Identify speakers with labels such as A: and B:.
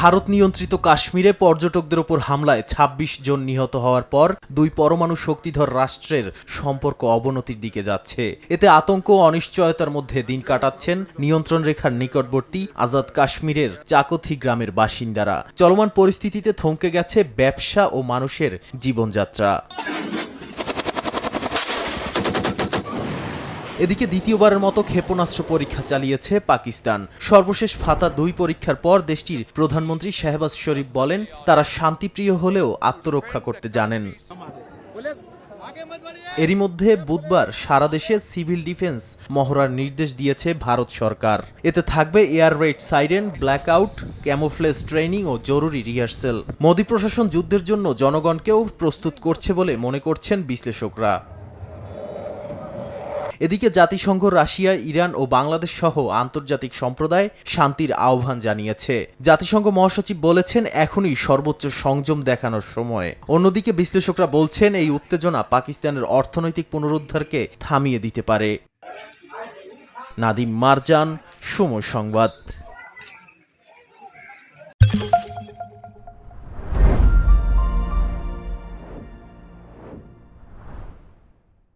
A: ভারত নিয়ন্ত্রিত কাশ্মীরে পর্যটকদের ওপর হামলায় ২৬ জন নিহত হওয়ার পর দুই পরমাণু শক্তিধর রাষ্ট্রের সম্পর্ক অবনতির দিকে যাচ্ছে। এতে আতঙ্ক ও অনিশ্চয়তার মধ্যে দিন কাটাচ্ছেন নিয়ন্ত্রণ রেখার নিকটবর্তী আজাদ কাশ্মীরের চাকথি গ্রামের বাসিন্দারা। চলমান পরিস্থিতিতে থমকে গেছে ব্যবসা ও মানুষের জীবনযাত্রা। এদিকে দ্বিতীয়বারের মতো ক্ষেপণাস্ত্র পরীক্ষা চালিয়েছে পাকিস্তান। সর্বশেষ ফাতা ২ পরীক্ষার পর দেশটির প্রধানমন্ত্রী শাহবাজ শরীফ বলেন, তারা শান্তিপ্রিয় হলেও আত্মরক্ষা করতে জানেন। এরই মধ্যে বুধবার সারা দেশে সিভিল ডিফেন্স মহড়ার নির্দেশ দিয়েছে ভারত সরকার। এতে থাকবে air raid siren, blackout, camouflage training ও জরুরি রিহার্সেল। মোদি প্রশাসন যুদ্ধের জন্য জনগণকেও প্রস্তুত করছে বলে মনে করছেন বিশ্লেষকরা। এদিকে জাতিসংঘ রাশিয়া, ইরান ও বাংলাদেশ সহ আন্তর্জাতিক সম্প্রদায় শান্তির আহ্বান জানিয়েছে। জাতিসংঘ মহাসচিব বলেছেন, এখনই সর্বোচ্চ সংযম দেখানোর সময়। অন্যদিকে বিশ্লেষকরা বলছেন, এই উত্তেজনা পাকিস্তানের অর্থনৈতিক পুনরুদ্ধারকে থামিয়ে দিতে পারে। নাদিম মারজান, সময় সংবাদ।